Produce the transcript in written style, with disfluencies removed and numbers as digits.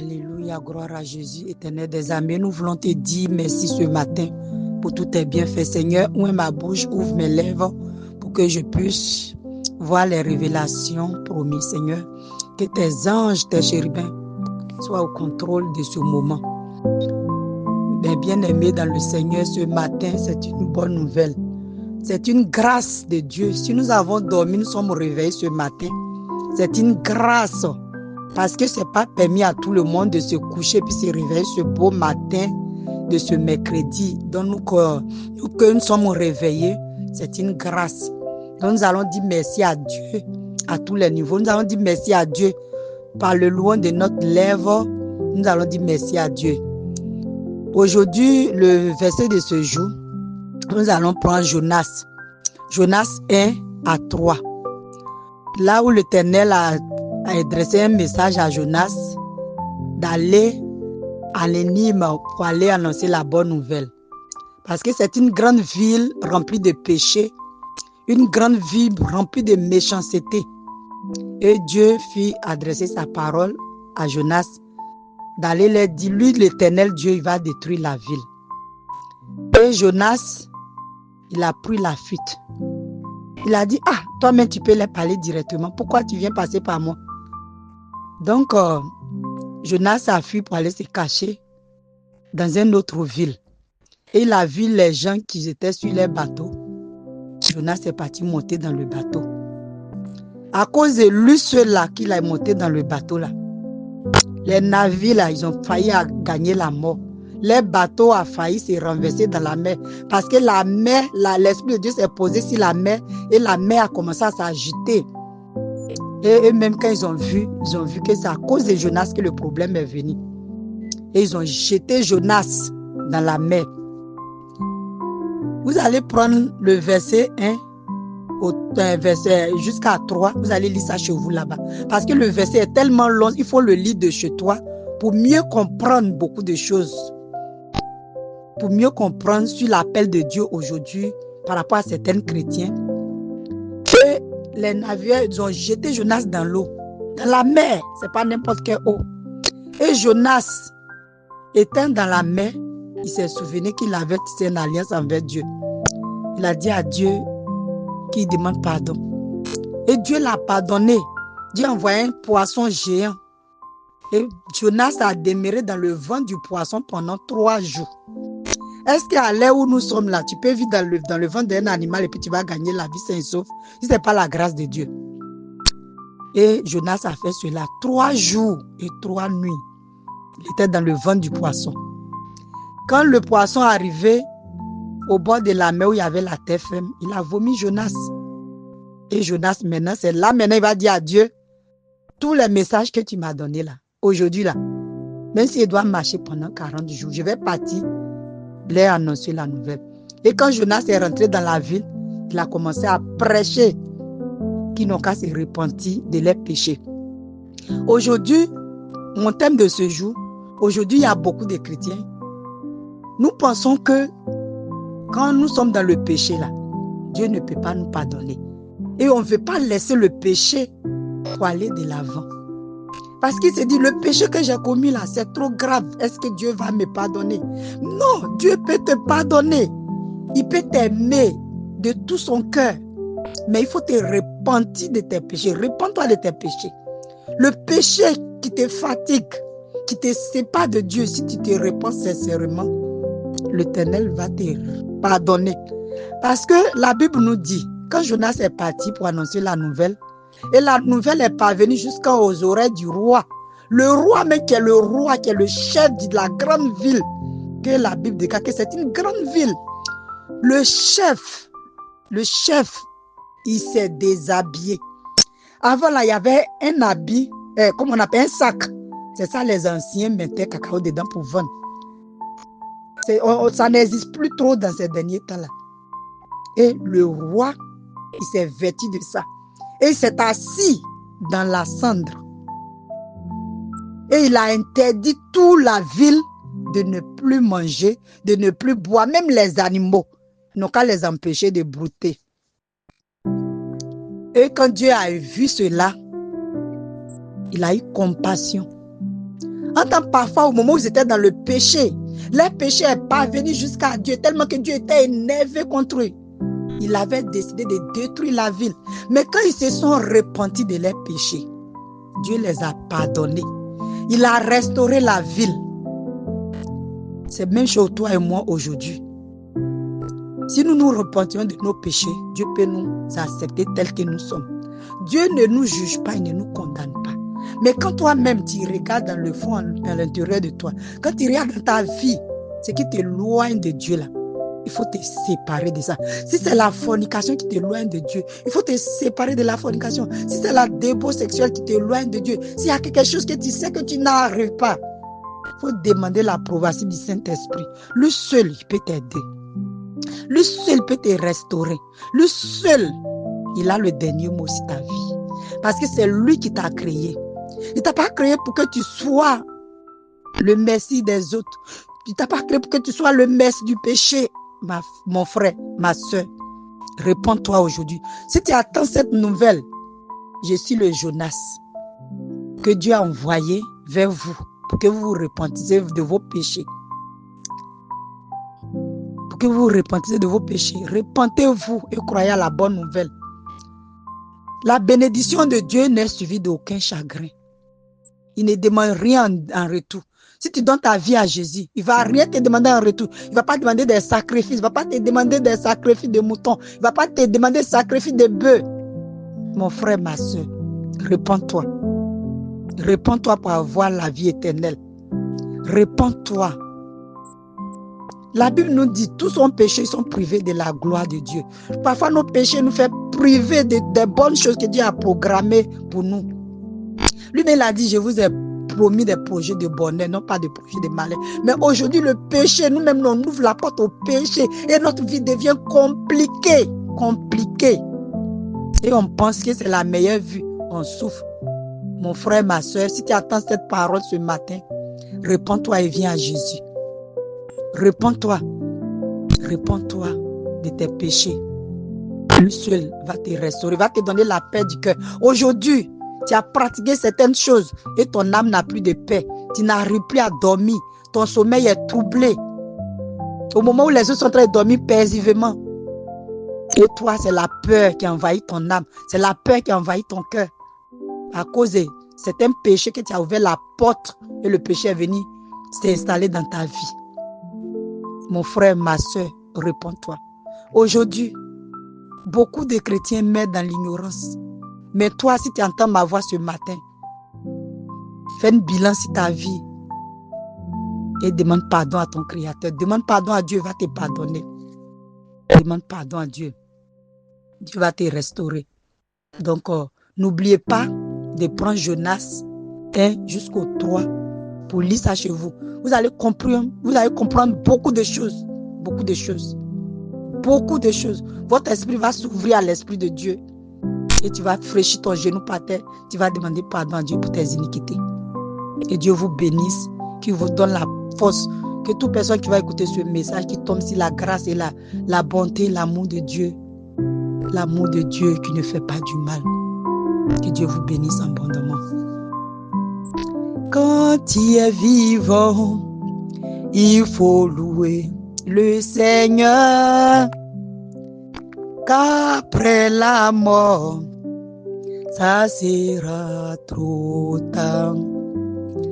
Alléluia, gloire à Jésus, éternel des armées. Nous voulons te dire merci ce matin pour tous tes bienfaits. Seigneur, ouvre ma bouche, ouvre mes lèvres pour que je puisse voir les révélations promises. Seigneur, que tes anges, tes chérubins soient au contrôle de ce moment. Mes bien-aimés dans le Seigneur, ce matin, c'est une bonne nouvelle. C'est une grâce de Dieu. Si nous avons dormi, nous sommes réveillés ce matin. C'est une grâce. Parce que ce n'est pas permis à tout le monde de se coucher puis se réveiller ce beau matin de ce mercredi. Donc nous que nous sommes réveillés, c'est une grâce. Donc nous allons dire merci à Dieu à tous les niveaux. Nous allons dire merci à Dieu par le loin de notre lèvre. Nous allons dire merci à Dieu. Aujourd'hui, le verset de ce jour, nous allons prendre Jonas. Jonas 1 à 3. Là où l'Éternel a adressé un message à Jonas d'aller à Ninive pour aller annoncer la bonne nouvelle. Parce que c'est une grande ville remplie de péchés, une grande ville remplie de méchanceté. Et Dieu fit adresser sa parole à Jonas d'aller leur dire, lui l'Éternel Dieu, il va détruire la ville. Et Jonas, il a pris la fuite. Il a dit, toi-même tu peux leur parler directement. Pourquoi tu viens passer par moi? Donc, Jonas a fui pour aller se cacher dans une autre ville. Et il a vu les gens qui étaient sur les bateaux. Jonas est parti monter dans le bateau. À cause de lui seul-là qu'il a monté dans le bateau là, les navires là, ils ont failli gagner la mort. Les bateaux ont failli se renverser dans la mer. Parce que la mer, l'Esprit de Dieu s'est posé sur la mer et la mer a commencé à s'agiter. Et même quand ils ont vu que c'est à cause de Jonas que le problème est venu. Et ils ont jeté Jonas dans la mer. Vous allez prendre le verset 1 au verset jusqu'à 3. Vous allez lire ça chez vous là-bas. Parce que le verset est tellement long, il faut le lire de chez toi pour mieux comprendre beaucoup de choses. Pour mieux comprendre sur l'appel de Dieu aujourd'hui par rapport à certains chrétiens. Et les navires, ils ont jeté Jonas dans l'eau, dans la mer, c'est pas n'importe quelle eau. Et Jonas, étant dans la mer, il s'est souvenu qu'il avait tissé une alliance envers Dieu. Il a dit à Dieu qu'il demande pardon. Et Dieu l'a pardonné. Dieu a envoyé un poisson géant. Et Jonas a demeuré dans le ventre du poisson pendant 3 jours. Est-ce qu'à l'heure où nous sommes là, tu peux vivre dans le ventre d'un animal et puis tu vas gagner la vie sain et sauf si ce n'est pas la grâce de Dieu? Et Jonas a fait cela 3 jours et 3 nuits. Il était dans le ventre du poisson. Quand le poisson est arrivé au bord de la mer où il y avait la terre ferme, il a vomi Jonas. Et Jonas, maintenant, c'est là, maintenant, il va dire à Dieu, tous les messages que tu m'as donnés là, aujourd'hui là, même s'il doit marcher pendant 40 jours, je vais partir leur annoncer la nouvelle. Et quand Jonas est rentré dans la ville, il a commencé à prêcher qu'ils n'ont qu'à se repentir de leurs péchés. Aujourd'hui, mon thème de ce jour, aujourd'hui, il y a beaucoup de chrétiens. Nous pensons que quand nous sommes dans le péché là, Dieu ne peut pas nous pardonner. Et on ne veut pas laisser le péché pour aller de l'avant. Parce qu'il se dit, le péché que j'ai commis là, c'est trop grave. Est-ce que Dieu va me pardonner? Non, Dieu peut te pardonner. Il peut t'aimer de tout son cœur. Mais il faut te repentir de tes péchés. Repends-toi de tes péchés. Le péché qui te fatigue, qui te sépare de Dieu, si tu te repens sincèrement, l'Éternel va te pardonner. Parce que la Bible nous dit, quand Jonas est parti pour annoncer la nouvelle, et la nouvelle est parvenue jusqu'aux oreilles du roi. Le roi, mais qui est le roi, qui est le chef de la grande ville, que la Bible déclare que c'est une grande ville. Le chef, il s'est déshabillé. Avant là, il y avait un habit, comme on appelle un sac. C'est ça les anciens mettaient cacao dedans pour vendre. Ça n'existe plus trop dans ces derniers temps-là. Et le roi, il s'est vêtu de ça. Et il s'est assis dans la cendre. Et il a interdit toute la ville de ne plus manger, de ne plus boire. Même les animaux n'ont qu'à les empêcher de brouter. Et quand Dieu a vu cela, il a eu compassion. Entends parfois au moment où ils étaient dans le péché, leur péché est parvenu jusqu'à Dieu, tellement que Dieu était énervé contre eux. Il avait décidé de détruire la ville. Mais quand ils se sont repentis de leurs péchés, Dieu les a pardonnés. Il a restauré la ville. C'est même chose toi et moi aujourd'hui. Si nous nous repentions de nos péchés, Dieu peut nous accepter tels que nous sommes. Dieu ne nous juge pas, il ne nous condamne pas. Mais quand toi-même tu regardes dans le fond, à l'intérieur de toi, quand tu regardes dans ta vie, ce qui t'éloigne de Dieu là, il faut te séparer de ça. Si c'est la fornication qui t'éloigne de Dieu, il faut te séparer de la fornication. Si c'est la débauche sexuelle qui t'éloigne de Dieu, s'il y a quelque chose que tu sais que tu n'arrives pas, il faut demander l'approbation du Saint-Esprit. Lui seul, il peut t'aider. Lui seul peut te restaurer. Lui seul, il a le dernier mot sur ta vie. Parce que c'est lui qui t'a créé. Il ne t'a pas créé pour que tu sois le messie des autres. Il ne t'a pas créé pour que tu sois le messie du péché. Mon frère, ma soeur, réponds-toi aujourd'hui. Si tu attends cette nouvelle, je suis le Jonas que Dieu a envoyé vers vous pour que vous vous repentissiez de vos péchés. Pour que vous vous repentissiez de vos péchés. Repentez-vous et croyez à la bonne nouvelle. La bénédiction de Dieu n'est suivie d'aucun chagrin. Il ne demande rien en retour. Si tu donnes ta vie à Jésus, il ne va rien te demander en retour. Il ne va pas te demander des sacrifices. Il ne va pas te demander des sacrifices de moutons. Il ne va pas te demander des sacrifices de bœufs. Mon frère, ma soeur, répands-toi. Répands-toi pour avoir la vie éternelle. Répands-toi. La Bible nous dit, tous ont péché, ils sont privés de la gloire de Dieu. Parfois, nos péchés nous font priver des bonnes choses que Dieu a programmées pour nous. Lui-même, il a dit, je vous ai promis des projets de bonheur, non pas des projets de malheur. Mais aujourd'hui, le péché, nous-mêmes, on ouvre la porte au péché et notre vie devient compliquée. Compliquée. Et on pense que c'est la meilleure vie. On souffre. Mon frère, ma soeur, si tu attends cette parole ce matin, répands-toi et viens à Jésus. Répands-toi. Répands-toi de tes péchés. Lui seul va te restaurer, va te donner la paix du cœur. Aujourd'hui, tu as pratiqué certaines choses et ton âme n'a plus de paix. Tu n'arrives plus à dormir. Ton sommeil est troublé. Au moment où les autres sont en train de dormir paisiblement. Et toi, c'est la peur qui envahit ton âme. C'est la peur qui envahit ton cœur. À cause de certains péchés que tu as ouvert la porte et le péché est venu s'installer dans ta vie. Mon frère, ma soeur, réponds-toi. Aujourd'hui, beaucoup de chrétiens meurent dans l'ignorance. Mais toi, si tu entends ma voix ce matin, fais un bilan sur ta vie et demande pardon à ton Créateur. Demande pardon à Dieu, il va te pardonner. Demande pardon à Dieu. Dieu va te restaurer. Donc, n'oubliez pas de prendre Jonas 1 jusqu'au 3 pour lire ça chez vous. Vous allez comprendre beaucoup de choses. Beaucoup de choses. Beaucoup de choses. Votre esprit va s'ouvrir à l'esprit de Dieu. Et tu vas fraîchir ton genou par terre. Tu vas demander pardon à Dieu pour tes iniquités. Et Dieu vous bénisse, qu'il vous donne la force. Que toute personne qui va écouter ce message, qui tombe sur la grâce et la bonté, l'amour de Dieu. L'amour de Dieu qui ne fait pas du mal. Que Dieu vous bénisse abondamment. Quand tu es vivant, il faut louer le Seigneur. Qu'après la mort, ça sera trop tard.